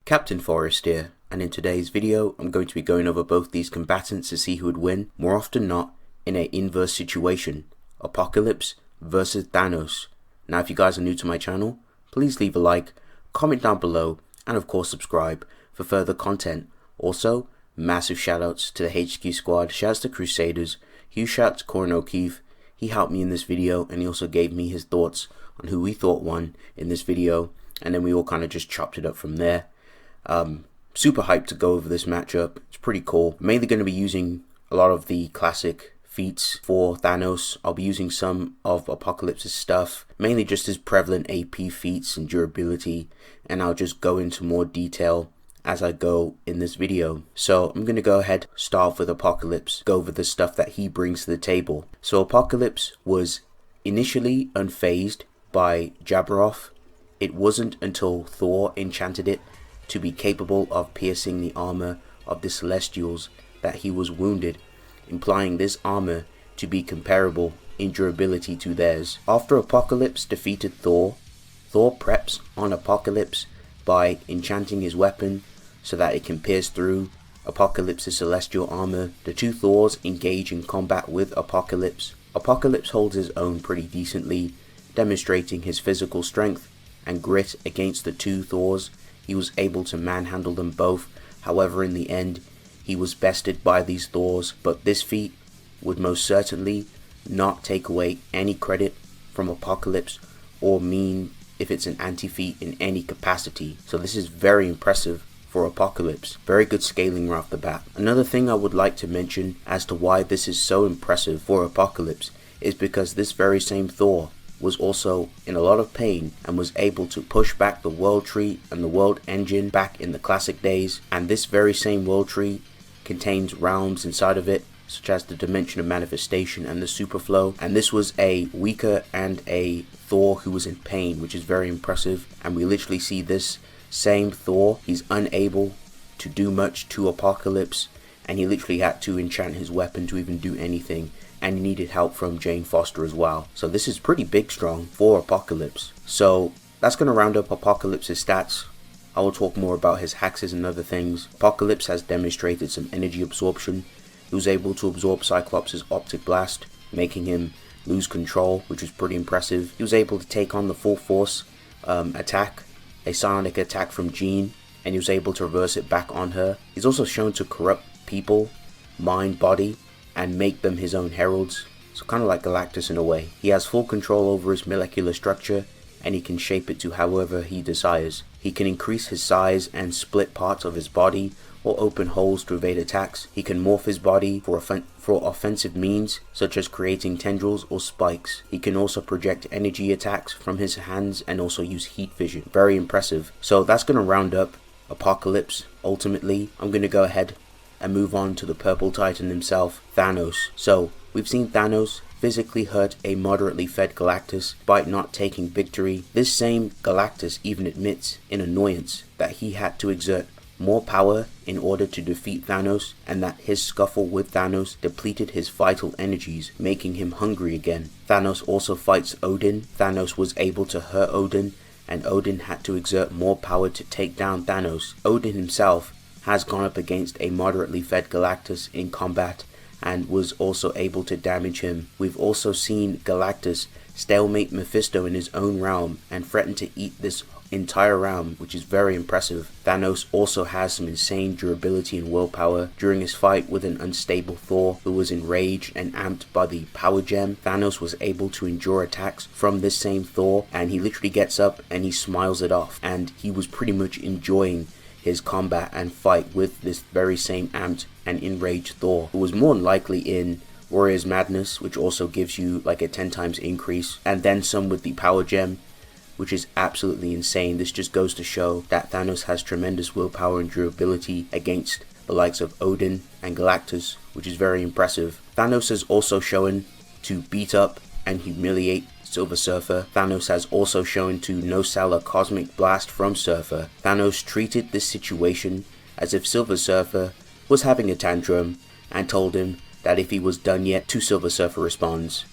Captain Forrest here, and in today's video I'm going to be going over both these combatants to see who would win, more often not, in an inverse situation, Apocalypse versus Thanos. Now if you guys are new to my channel, please leave a like, comment down below, and of course subscribe for further content. Also, massive shoutouts to the HQ squad, shouts to Crusaders, huge shout to Korin O'Keefe. He helped me in this video and he also gave me his thoughts on who we thought won in this video, and then we all kind of just chopped it up from there. Super hyped to go over this matchup. It's pretty cool. I'm mainly going to be using a lot of the classic feats for Thanos. I'll be using some of Apocalypse's stuff, mainly just his prevalent AP feats and durability, and I'll just go into more detail as I go in this video. So I'm going to go ahead, start off with Apocalypse, go over the stuff that he brings to the table. So Apocalypse was initially unfazed by JobberGodot. It wasn't until Thor enchanted it to be capable of piercing the armor of the Celestials that he was wounded, implying this armor to be comparable in durability to theirs. After Apocalypse defeated Thor, Thor preps on Apocalypse by enchanting his weapon so that it can pierce through Apocalypse's celestial armor. The two Thors engage in combat with Apocalypse. Apocalypse holds his own pretty decently, demonstrating his physical strength and grit against the two Thors. He was able to manhandle them both. However, in the end, he was bested by these Thors, but this feat would most certainly not take away any credit from Apocalypse or mean if it's an anti-feat in any capacity. So this is very impressive for Apocalypse. Very good scaling right off the bat. Another thing I would like to mention as to why this is so impressive for Apocalypse is because this very same Thor was also in a lot of pain and was able to push back the World Tree and the World Engine back in the classic days, and this very same World Tree contains realms inside of it such as the Dimension of Manifestation and the Superflow, and this was a weaker and a Thor who was in pain, which is very impressive. And we literally see this same Thor, he's unable to do much to Apocalypse, and he literally had to enchant his weapon to even do anything, and he needed help from Jane Foster as well. So this is pretty big strong for Apocalypse. So that's going to round up Apocalypse's stats. I will talk more about his hexes and other things. Apocalypse has demonstrated some energy absorption. He was able to absorb Cyclops' optic blast, making him lose control, which was pretty impressive. He was able to take on the full force attack, a psionic attack from Jean, and he was able to reverse it back on her. He's also shown to corrupt people, mind, body, and make them his own heralds, so kind of like Galactus in a way. He has full control over his molecular structure, and he can shape it to however he desires. He can increase his size and split parts of his body or open holes to evade attacks. He can morph his body for offensive means, such as creating tendrils or spikes. He can also project energy attacks from his hands and also use heat vision. Very impressive. So that's going to round up Apocalypse. Ultimately, I'm going to go ahead and move on to the Purple Titan himself, Thanos. So we've seen Thanos physically hurt a moderately fed Galactus by not taking victory. This same Galactus even admits in annoyance that he had to exert more power in order to defeat Thanos, and that his scuffle with Thanos depleted his vital energies, making him hungry again. Thanos also fights Odin. Thanos was able to hurt Odin, and Odin had to exert more power to take down Thanos. Odin himself has gone up against a moderately fed Galactus in combat and was also able to damage him. We've also seen Galactus stalemate Mephisto in his own realm and threaten to eat this entire realm, which is very impressive. Thanos also has some insane durability and willpower. During his fight with an unstable Thor who was enraged and amped by the power gem, Thanos was able to endure attacks from this same Thor, and he literally gets up and he smiles it off, and he was pretty much enjoying his combat and fight with this very same amped and enraged Thor, who was more than likely in Warrior's Madness, which also gives you like a 10 times increase, and then some with the power gem, which is absolutely insane. This just goes to show that Thanos has tremendous willpower and durability against the likes of Odin and Galactus, which is very impressive. Thanos has also shown to beat up and humiliate Silver Surfer. Thanos has also shown to no-sell a cosmic blast from Surfer. Thanos treated this situation as if Silver Surfer was having a tantrum and told him that if he was done yet. To Silver Surfer responds,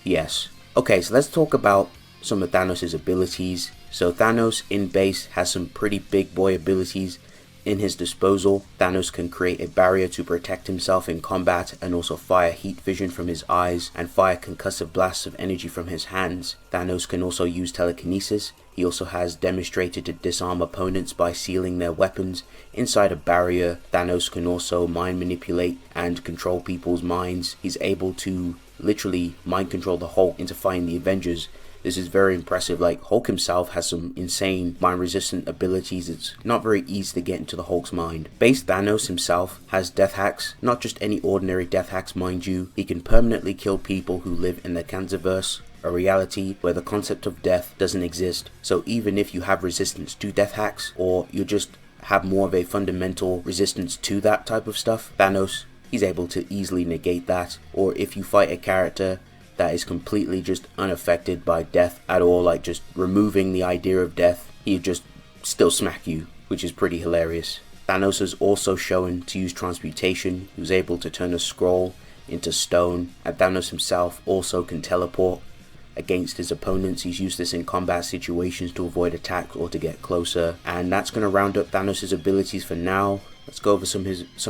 yes. Okay, so let's talk about some of Thanos' abilities So Thanos in base has some pretty big boy abilities in his disposal. Thanos can create a barrier to protect himself in combat and also fire heat vision from his eyes and fire concussive blasts of energy from his hands. Thanos can also use telekinesis. He also has demonstrated to disarm opponents by sealing their weapons inside a barrier. Thanos can also mind manipulate and control people's minds. He's able to literally mind control the Hulk into fighting the Avengers. This is very impressive. Like, Hulk himself has some insane mind resistant abilities. It's not very easy to get into the Hulk's mind. Base Thanos himself has death hacks, not just any ordinary death hacks, mind you. He can permanently kill people who live in the Cancerverse, a reality where the concept of death doesn't exist. So even if you have resistance to death hacks, or you just have more of a fundamental resistance to that type of stuff, Thanos, he's able to easily negate that. Or if you fight a character that is completely just unaffected by death at all, like just removing the idea of death, he'll just still smack you, which is pretty hilarious. Thanos has also shown to use transmutation. He was able to turn a scroll into stone, and Thanos himself also can teleport against his opponents. He's used this in combat situations to avoid attacks or to get closer, and that's going to round up Thanos' abilities for now. Let's go over some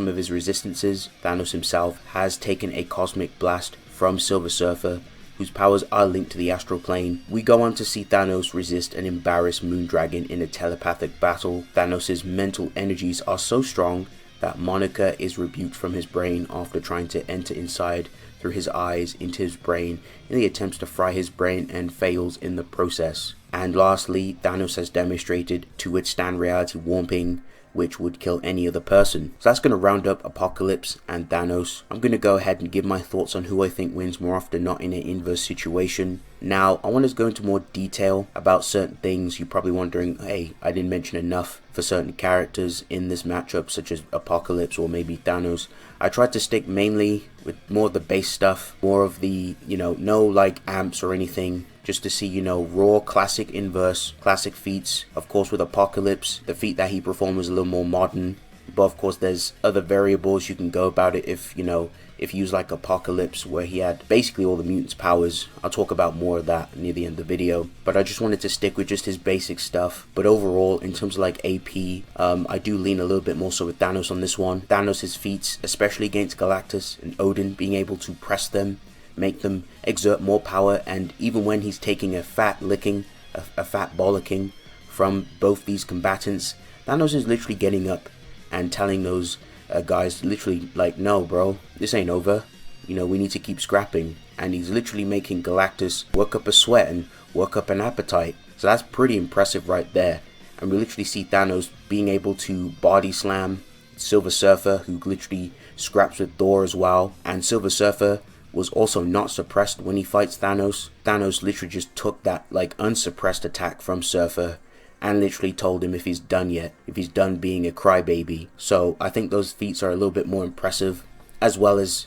of his resistances. Thanos himself has taken a cosmic blast from Silver Surfer, whose powers are linked to the astral plane. We go on to see Thanos resist and embarrass Moondragon in a telepathic battle. Thanos' mental energies are so strong that Monica is rebuked from his brain after trying to enter inside through his eyes into his brain in the attempts to fry his brain and fails in the process. And lastly, Thanos has demonstrated to withstand reality warping, which would kill any other person. So that's going to round up Apocalypse and Thanos. I'm going to go ahead and give my thoughts on who I think wins more often not in an inverse situation. Now, I want to go into more detail about certain things. You're probably wondering, hey, I didn't mention enough for certain characters in this matchup, such as Apocalypse or maybe Thanos. I tried to stick mainly with more of the base stuff, more of the, no like amps or anything, just to see, raw classic inverse, classic feats. Of course, with Apocalypse, the feat that he performed was a little more modern, but of course there's other variables you can go about it if you use like Apocalypse, where he had basically all the mutants' powers. I'll talk about more of that near the end of the video, but I just wanted to stick with just his basic stuff. But overall, in terms of like AP, I do lean a little bit more so with Thanos on this one. Thanos' feats, especially against Galactus and Odin, being able to press them, make them exert more power, and even when he's taking a fat licking, a fat bollocking from both these combatants, Thanos is literally getting up and telling those guys literally like, no bro, this ain't over, we need to keep scrapping. And he's literally making Galactus work up a sweat and work up an appetite. So that's pretty impressive right there. And we literally see Thanos being able to body slam Silver Surfer, who literally scraps with Thor as well. And Silver Surfer was also not suppressed when he fights Thanos. Thanos literally just took that like unsuppressed attack from Surfer and literally told him if he's done yet, if he's done being a crybaby. So I think those feats are a little bit more impressive, as well as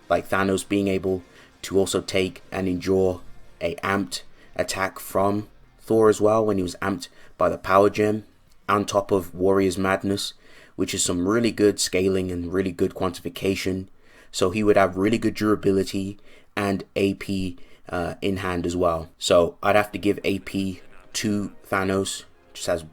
like Thanos being able to also take and endure a amped attack from Thor as well when he was amped by the power gem, on top of Warrior's Madness, which is some really good scaling and really good quantification. So he would have really good durability and AP in hand as well. So I'd have to give AP to Thanos. Just has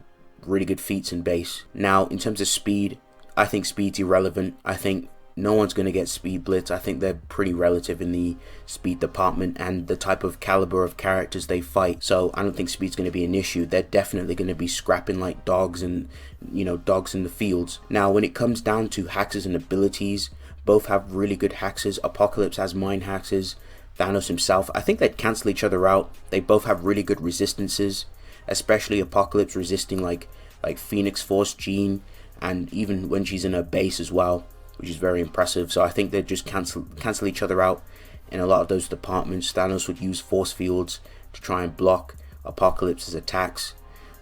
really good feats in base. Now, in terms of speed, I think speed's irrelevant. I think no one's going to get speed blitz. I think they're pretty relative in the speed department and the type of caliber of characters they fight. So I don't think speed's going to be an issue. They're definitely going to be scrapping like dogs and, dogs in the fields. Now, when it comes down to hexes and abilities, both have really good hexes. Apocalypse has mind hexes. Thanos himself, I think they'd cancel each other out. They both have really good resistances, especially Apocalypse resisting like Phoenix Force, Jean, and even when she's in her base as well, which is very impressive. So I think they'd just cancel each other out in a lot of those departments. Thanos would use force fields to try and block Apocalypse's attacks.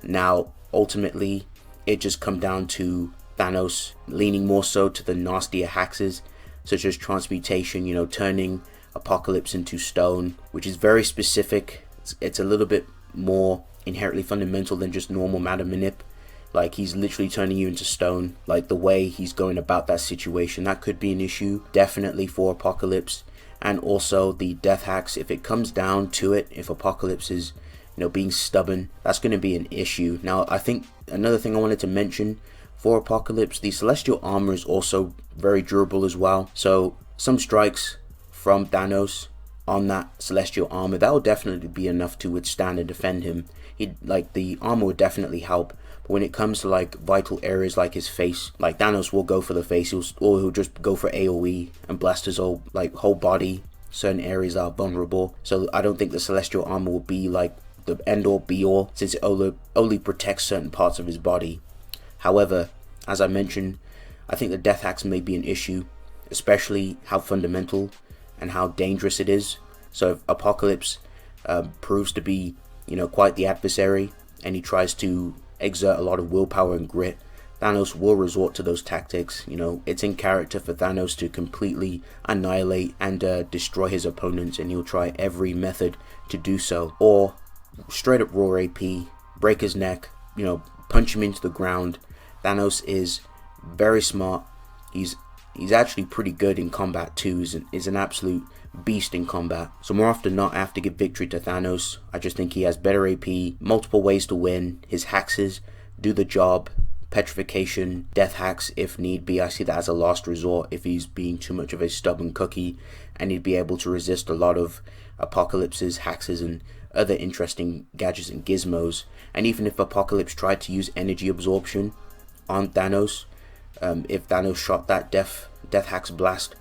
Now, ultimately, it just come down to Thanos leaning more so to the nastier hexes, such as transmutation, turning Apocalypse into stone, which is very specific. It's a little bit more inherently fundamental than just normal matter manip. Like, he's literally turning you into stone. Like, the way he's going about that situation, that could be an issue definitely for Apocalypse. And also the death hacks, if it comes down to it, if Apocalypse is being stubborn, that's going to be an issue. Now, I think another thing I wanted to mention for Apocalypse, the celestial armor is also very durable as well. So some strikes from Thanos on that celestial armor, that will definitely be enough to withstand and defend him. The armor would definitely help. But when it comes to like vital areas like his face, like Thanos will go for the face, he'll just go for AoE and blast his whole body. Certain areas are vulnerable, so I don't think the celestial armor will be like the end all be all, since it only protects certain parts of his body. However, as I mentioned, I think the death axe may be an issue, especially how fundamental and how dangerous it is. So if Apocalypse proves to be, quite the adversary, and he tries to exert a lot of willpower and grit, Thanos will resort to those tactics. It's in character for Thanos to completely annihilate and destroy his opponents, and he'll try every method to do so. Or straight up raw AP, break his neck, punch him into the ground. Thanos is very smart. He's actually pretty good in combat too. Is an absolute beast in combat. So more often than not, I have to give victory to Thanos. I just think he has better AP, multiple ways to win. His hexes do the job. Petrification, death hacks if need be. I see that as a last resort if he's being too much of a stubborn cookie, and he'd be able to resist a lot of Apocalypse's hexes and other interesting gadgets and gizmos. And even if Apocalypse tried to use energy absorption on Thanos, if Thanos shot that death hacks blast,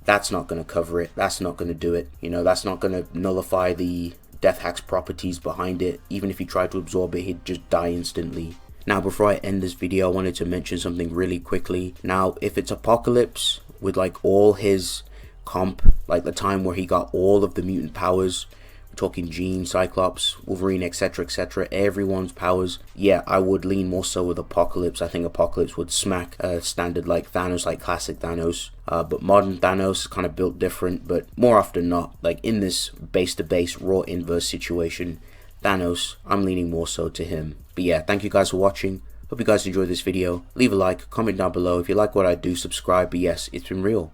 that's not going to cover it. That's not going to do it. That's not going to nullify the death hacks properties behind it. Even if he tried to absorb it, he'd just die instantly. Now, before I end this video, I wanted to mention something really quickly. Now, if it's Apocalypse with like all his comp, like the time where he got all of the mutant powers, we're talking Jean, Cyclops, Wolverine, etc, everyone's powers, yeah, I would lean more so with Apocalypse. I think Apocalypse would smack standard like Thanos, like classic Thanos. But modern Thanos is kind of built different, but more often than not, like in this base to base raw inverse situation, Thanos, I'm leaning more so to him. But yeah, thank you guys for watching. Hope you guys enjoyed this video. Leave a like, comment down below. If you like what I do, subscribe. But yes, it's been real.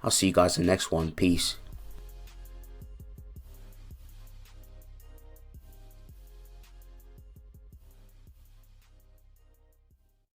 I'll see you guys in the next one. Peace.